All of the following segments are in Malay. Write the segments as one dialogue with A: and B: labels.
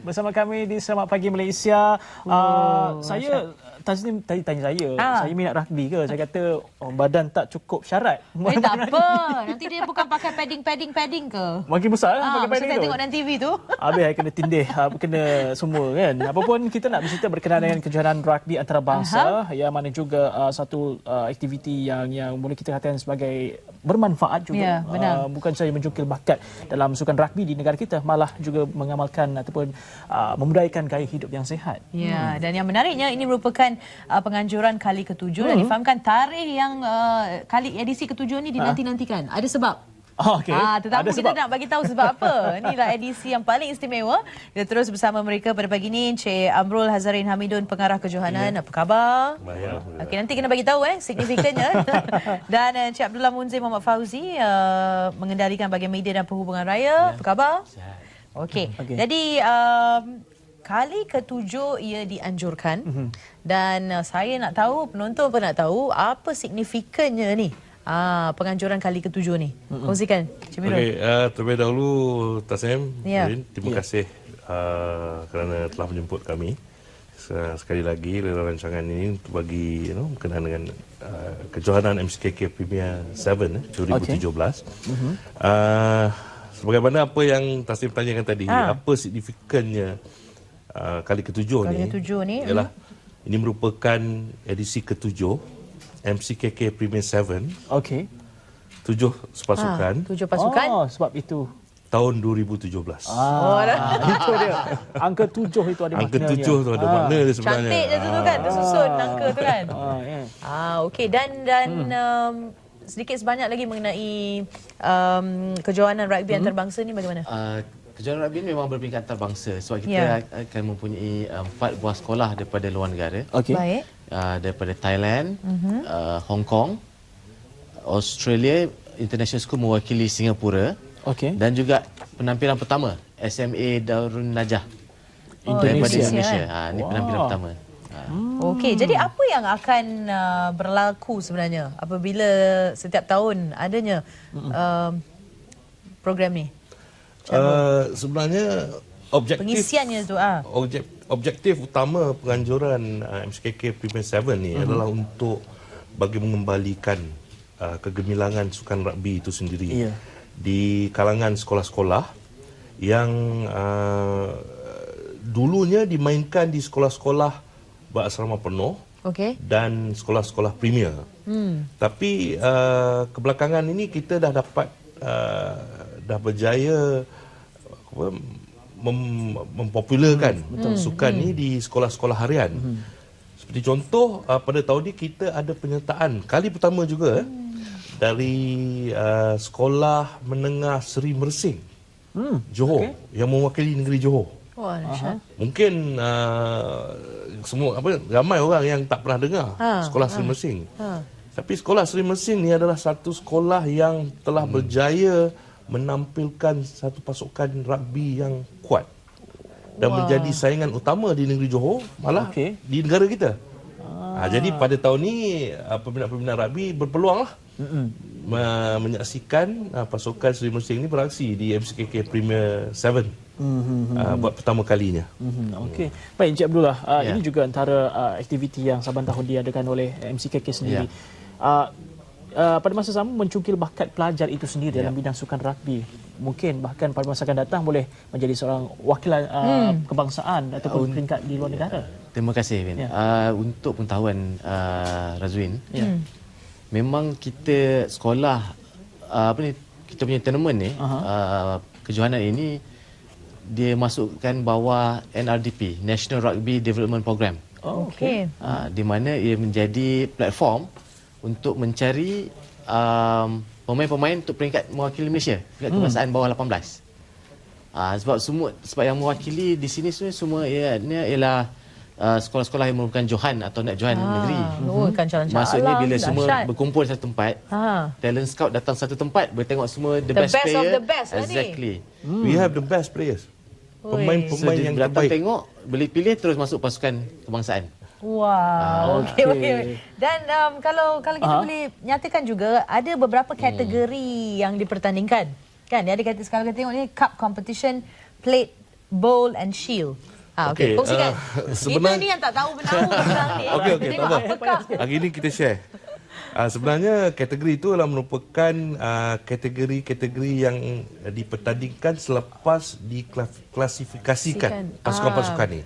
A: bersama kami di Selamat Pagi Malaysia. Saya Tazlim tadi tanya saya minat rugby ke? Saya kata badan tak cukup syarat.
B: Tak apa. Nanti dia bukan pakai padding ke?
A: Makin besar lah pakai padding
B: saya
A: tu.
B: tengok dalam TV tu.
A: Habis saya kena tindih, kena semua kan. Apapun kita nak bercerita berkenaan dengan kejohanan rugby antarabangsa yang mana juga satu aktiviti yang boleh kita katakan sebagai bermanfaat juga.
B: Ya, benar.
A: Bukan saja menjungkil bakat dalam sukan rugby di negara kita, malah juga mengamalkan ataupun memudayakan gaya hidup yang sihat.
B: Ya, dan yang menariknya ini merupakan penganjuran kali ke-7 dan difahamkan tarikh yang kali edisi ke-7 ni dinanti-nantikan. Ada sebab. Tetapi kita nak bagi tahu sebab apa. Inilah edisi yang paling istimewa. Kita terus bersama mereka pada pagi ini, Encik Amrul Hazarin Hamidun, pengarah kejohanan. Apa khabar?
C: Baik.
B: Okey, nanti kena bagi tahu signifikannya. Dan Encik Abdullah Munzir Muhammad Fauzi, mengendalikan bahagian media dan perhubungan raya. Apa khabar? Okey. Jadi kali ke-7 ia dianjurkan dan saya nak tahu, penonton pun nak tahu apa signifikannya ni. Penganjuran kali ke-7 ni. Kongsikan, Cik Mirul.
C: Okey, terlebih dahulu Tasnim, terima kasih kerana telah menjemput kami. Sekali lagi dalam rancangan ini untuk bagi berkenaan dengan kejohanan MCKK Premier 7 2017. Sebagaimana apa yang Tasnim tanyakan tadi, apa signifikannya kali ke-7 ni?
B: Kali ke-7 ni
C: ialah ini merupakan edisi ke-7 MCKK Premier 7.
A: Okey.
C: 7 pasukan.
B: 7 pasukan.
A: Sebab itu
C: tahun 2017.
A: Itu dia. Angka 7 itu ada
C: Angka
A: maknanya.
C: 7 tu ada makna dia sebenarnya.
B: Cantik je tu kan, tersusun angka tu kan. Okey, dan sedikit sebanyak lagi mengenai kejohanan rugby antarabangsa ni bagaimana?
D: Kejohanan rugby memang berperingkat antarabangsa sebab kita akan mempunyai 4 buah sekolah daripada luar negara.
A: Okey.
B: Baik.
D: Daripada Thailand, Hong Kong, Australia International School mewakili Singapura.
A: Okey.
D: Dan juga penampilan pertama SMA Darun Najah daripada Indonesia. Ini penampilan pertama.
B: Okey, jadi apa yang akan berlaku sebenarnya apabila setiap tahun adanya program ni?
C: Sebenarnya objektif
B: pengisiannya tu
C: objektif utama penganjuran MCKK Premier 7 ni adalah untuk bagi mengembalikan kegemilangan sukan rugby itu sendiri di kalangan sekolah-sekolah yang dulunya dimainkan di sekolah-sekolah berasrama penuh dan sekolah-sekolah premier. Tapi kebelakangan ini kita dah dapat dah berjaya mempopularkan sukan ni di sekolah-sekolah harian. Seperti contoh pada tahun ini kita ada penyertaan kali pertama juga dari sekolah menengah Seri Mersing Johor yang mewakili negeri Johor. Mungkin semua ramai orang yang tak pernah dengar sekolah Seri Mersing. Tapi sekolah Seri Mersing ni adalah satu sekolah yang telah berjaya menampilkan satu pasukan rugby yang kuat dan menjadi saingan utama di negeri Johor, malah di negara kita. Jadi pada tahun ni peminat-peminat rugby berpeluang menyaksikan pasukan Seri Mersing ini beraksi di MCKK Premier 7 buat pertama kalinya.
A: Okey. Baik, Encik Abdullah, ini juga antara aktiviti yang saban tahun diadakan oleh MCKK sendiri. Pada masa sama mencungkil bakat pelajar itu sendiri dalam bidang sukan rugby. Mungkin bahkan pada masa akan datang boleh menjadi seorang wakilan kebangsaan ataupun peringkat di luar negara.
D: Terima kasih, Vin. Untuk pengetahuan Razwin, memang kita sekolah kita punya tournament ni, kejohanan ini dia masukkan bawah NRDP, National Rugby Development Program. Di mana ia menjadi platform untuk mencari pemain-pemain untuk peringkat mewakili Malaysia, peringkat kebangsaan bawah 18. Sebab yang mewakili di sini semua ialah sekolah-sekolah yang merupakan johan atau nak johan negeri. Maksudnya bila semua berkumpul di satu tempat, talent scout datang satu tempat, bertengok semua the best player.
B: Of the best
D: exactly.
C: We have the best players. Pemain-pemain yang
D: datang
C: terbaik.
D: Tengok, boleh pilih terus masuk pasukan kebangsaan.
B: Okey. Dan kalau kita boleh nyatakan juga ada beberapa kategori yang dipertandingkan. Kan ada kata sekarang kita tengok ni cup competition played bowl and shield. Okey, kongsikan. Kita ni yang tak tahu menahu sekarang ni.
C: Okey,
B: Kita tengok
C: tak apa.
B: apakah.
C: Hari ini kita share. Sebenarnya kategori itu adalah merupakan kategori yang dipertandingkan selepas diklasifikasikan pasukan-pasukan ni.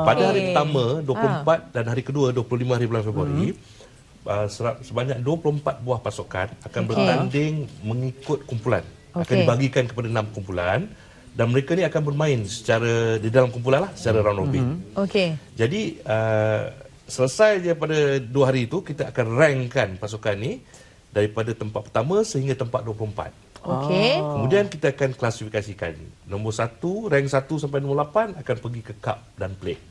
C: Pada hari pertama 24 dan hari kedua 25 hari bulan Februari, sebanyak 24 buah pasukan akan bertanding mengikut kumpulan. Akan dibagikan kepada 6 kumpulan dan mereka ni akan bermain secara di dalam kumpulan lah, secara round robin.
B: Okey.
C: Jadi selesai je pada 2 hari itu, kita akan rankkan pasukan ni daripada tempat pertama sehingga tempat 24.
B: Okey.
C: Kemudian kita akan klasifikasikan. Nombor 1, rank 1 sampai nombor 8 akan pergi ke cup dan plate.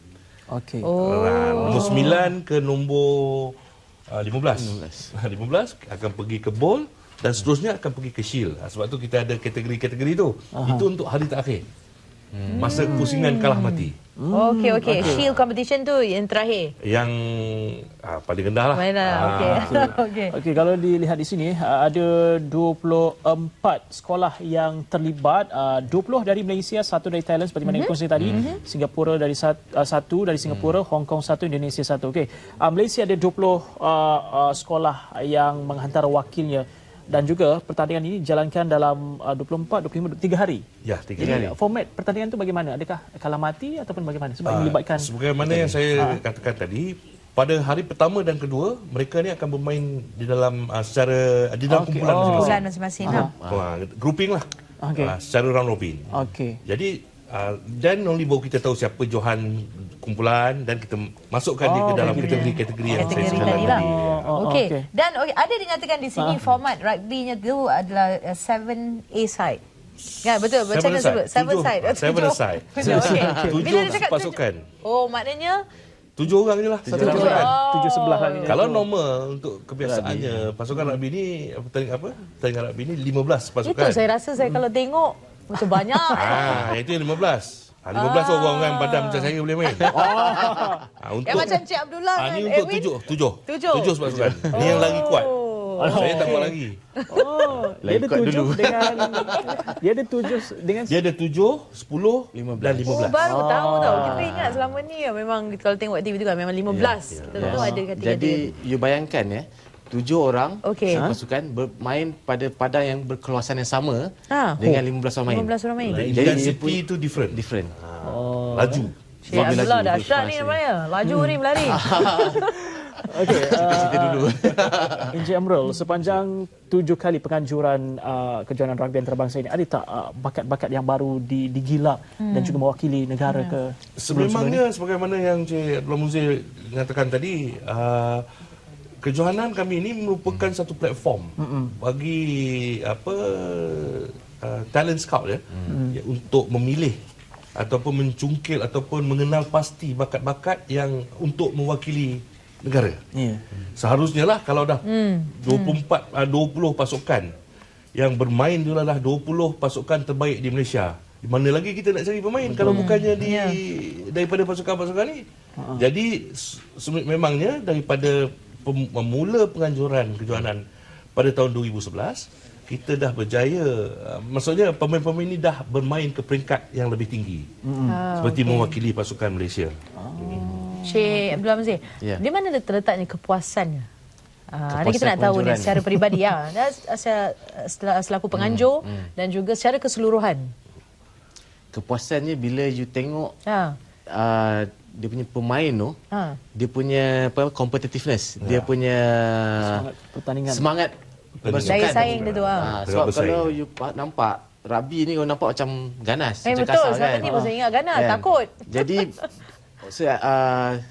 A: Okey.
C: Nombor 9 ke nombor 15 akan pergi ke bowl dan seterusnya akan pergi ke shield. Sebab tu kita ada kategori-kategori tu. Itu untuk hari terakhir. Masa pusingan kalah mati.
B: Okey. Shield competition tu yang terakhir.
C: Yang paling rendah lah.
A: Okey, kalau dilihat di sini ada 24 sekolah yang terlibat, 20 dari Malaysia, 1 dari Thailand seperti mana yang kongsi tadi, Singapura dari 1 dari Singapura, Hong Kong 1, Indonesia 1. Okey. Malaysia ada 20 sekolah yang menghantar wakilnya. Dan juga pertandingan ini dijalankan dalam 24, 25, 3 hari.
C: Ya, 3
A: Jadi,
C: hari.
A: format pertandingan itu bagaimana? Adakah kalah mati ataupun bagaimana? Sebab melibatkan...
C: Sebagaimana yang saya katakan tadi, pada hari pertama dan kedua, mereka ni akan bermain di dalam secara di dalam kumpulan
B: masing-masing.
C: Grouping lah. Secara round robin.
A: Okey.
C: Jadi dan only baru kita tahu siapa johan kumpulan dan kita masukkan dia ke dalam kategori-kategori yang saya sebutkan tadi.
B: Okey. Dan ada dinyatakan di sini format rugby-nya tu adalah 7A side. Ya, betul. Macam mana sebut? 7 side.
C: 7 side.
B: Bila dia
C: 7 pasukan.
B: Maknanya
C: 7 orang je lah. Satu pasukan.
A: 7 sebelah lagi.
C: Kalau normal untuk kebiasaannya pasukan rugby ni pertandingan rugby ni 15 pasukan.
B: Itu saya rasa saya kalau tengok macam banyak.
C: Itu yang 15. 15 orang badan macam saya boleh main. Untuk
B: macam Cik Abdullah
C: ni
B: dengan
C: untuk
B: Edwin.
C: 7 pasukan. Ni yang lagi kuat. Saya tak kuat lagi.
A: Dia ada 7 dengan dia ada 7 dengan
C: Dia ada 7, 10 dan 15.
B: Baru tahu tau. Kita ingat selama ni memang kalau tengok aktiviti tu kan memang 15. Kita tahu ada kata-kata.
D: Jadi you bayangkan 7 orang pasukan bermain pada padang yang berkeluasan yang sama dengan 15 orang main.
B: 15 orang main.
C: Intensity itu different. Laju.
B: Cik Abdullah dahsyat ni namanya. Laju ni berlari.
A: Okey. Encik Amrul, sepanjang 7 kali penganjuran kejohanan rugby antarabangsa ini, ada tak bakat-bakat yang baru digilap dan juga mewakili negara ke?
C: Sebenarnya sebagaimana yang Encik Abdullah Muzir mengatakan tadi, kejohanan kami ini merupakan satu platform bagi talent scout untuk memilih ataupun mencungkil ataupun mengenal pasti bakat-bakat yang untuk mewakili negara. Seharusnya lah kalau dah 20 pasukan yang bermain adalah 20 pasukan terbaik di Malaysia. Di mana lagi kita nak cari pemain kalau bukannya daripada pasukan-pasukan ni. Jadi memangnya daripada memula penganjuran kejohanan pada tahun 2011, kita dah berjaya, maksudnya pemain-pemain ini dah bermain ke peringkat yang lebih tinggi. Seperti mewakili pasukan Malaysia.
B: Cik Abdullah Muzir, di mana terletaknya kepuasannya? Ini kita nak tahu ni secara peribadi selaku penganjur dan juga secara keseluruhan.
D: Kepuasannya bila you tengok dia punya pemain tu, dia punya competitiveness, dia punya semangat bersukan.
B: Daya saing dia tu.
D: Sebab kalau you nampak rugby ni, kau nampak macam ganas, macam
B: betul,
D: kasar kan.
B: Betul, sebab saya ingat ganas, takut.
D: Jadi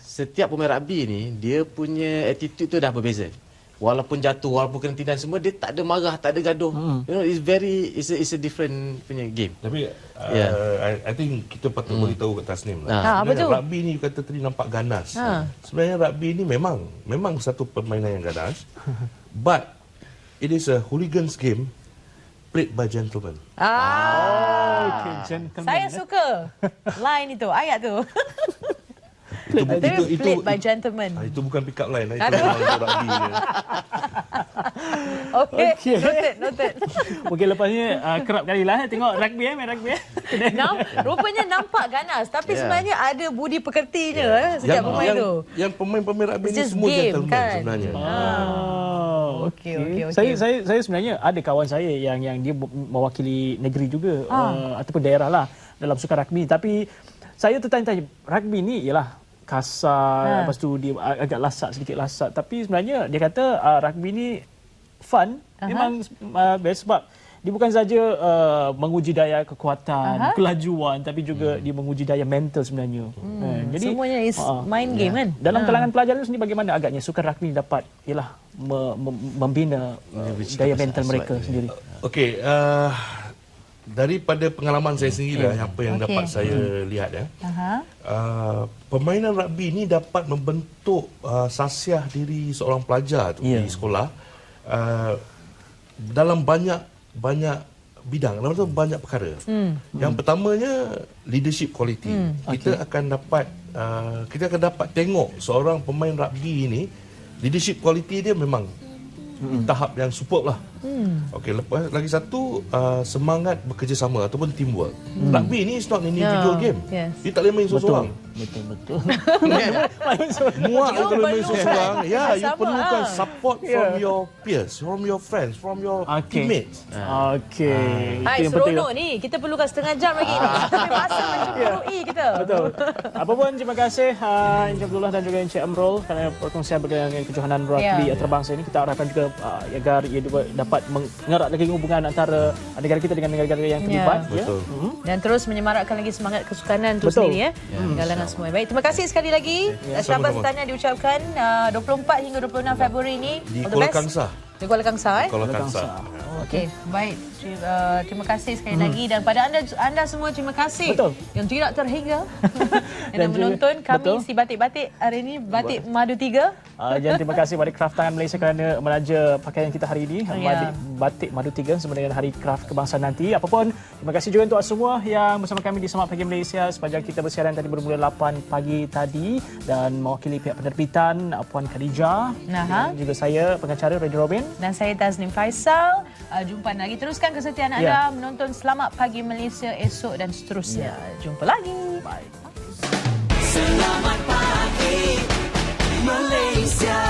D: setiap pemain rugby ni, dia punya attitude tu dah berbeza. Walaupun jatuh, walaupun kena tindan semua, dia tak ada marah, tak ada gaduh. You know, it's a different punya game.
C: Tapi I think kita patut beritahu kat Tasnim
B: lah. Apa tu?
C: Rugby ni kata tadi nampak ganas. Sebenarnya rugby ni memang satu permainan yang ganas. But it is a hooligans game played by gentlemen.
B: Saya suka line itu, ayat tu.
C: Itu
B: played by gentlemen.
C: Itu bukan pick up line. Itu line untuk rugby.
B: Okey.
A: Okey.
B: Noted.
A: Mungkin lepas ni kerap kali lah tengok rugby main rugby.
B: Rupanya nampak ganas tapi sebenarnya ada budi pekertinya setiap pemain tu.
C: Yang pemain-pemain rugby ni
B: It's just
C: semua
B: game,
C: gentleman
B: kan?
C: sebenarnya.
B: Okey.
A: Saya sebenarnya ada kawan saya yang dia mewakili negeri juga ataupun daerah lah dalam sukan rugby, tapi saya tertanya-tanya rugby ni ialah kasar, lepas tu dia agak sedikit lasat, tapi sebenarnya dia kata rugby ni fun, memang best sebab dia bukan saja menguji daya kekuatan, kelajuan, tapi juga dia menguji daya mental sebenarnya. Jadi
B: semuanya is main game kan.
A: Dalam kalangan pelajar itu sendiri bagaimana agaknya sukan rugby dapat membina daya mental mereka sendiri.
C: Okey, daripada pengalaman saya sendiri apa yang dapat saya lihat permainan rugby ni dapat membentuk sasiah diri seorang pelajar tu di sekolah dalam banyak bidang, dalam banyak perkara. Yang pertamanya leadership quality. Kita akan dapat tengok seorang pemain rugby ini leadership quality dia memang tahap yang superb lah. Okey, lepas lagi satu semangat bekerjasama ataupun teamwork. Rugby ni is not an individual game. Dia tak boleh main seorang-seorang.
A: Betul.
C: Muak kalau main seorang-seorang. You perlukan support from your peers, from your friends, from your teammates.
A: Okey.
B: Hai, seronok ni. Kita perlukan setengah jam lagi ni. Sampai masa mencuri kita.
A: Betul. Apa pun terima kasih Encik Abdullah dan juga Encik Amrul kerana perkongsian berkenaan kejohanan rugby antarabangsa ini. Kita harapkan juga agar ia dapat mengerat lagi hubungan antara negara kita dengan negara-negara yang terlibat.
C: Betul.
B: Dan terus menyemarakkan lagi semangat kesukanan itu sendiri kalangan semua. Baik, terima kasih sekali lagi. Syabas tanya diucapkan 24 hingga 26 Februari ini
C: Di Kuala Kangsar.
B: Di Kuala Kangsar
C: Kuala Kangsar.
B: Okey, baik. Terima kasih sekali lagi dan pada anda semua terima kasih yang tidak terhingga yang menonton kami si Batik-Batik hari ini, Batik Madu 3.
A: Dan terima kasih kepada Kraft Tangan Malaysia kerana menaja pakaian kita hari ini, Batik Madu 3 sama dengan Hari Kraft Kebangsaan nanti. Apapun, terima kasih juga untuk semua yang bersama kami di Semak Pagi Malaysia sepanjang kita bersiaran tadi bermula 8 pagi tadi dan mewakili pihak penerbitan Puan Khadijah dan juga saya pengacara Radio Robin
B: dan saya Tasnim Faisal. Jumpa lagi, teruskan kesetiaan anda menonton Selamat Pagi Malaysia esok dan seterusnya. Jumpa lagi.
A: Bye.
E: Selamat Pagi Malaysia.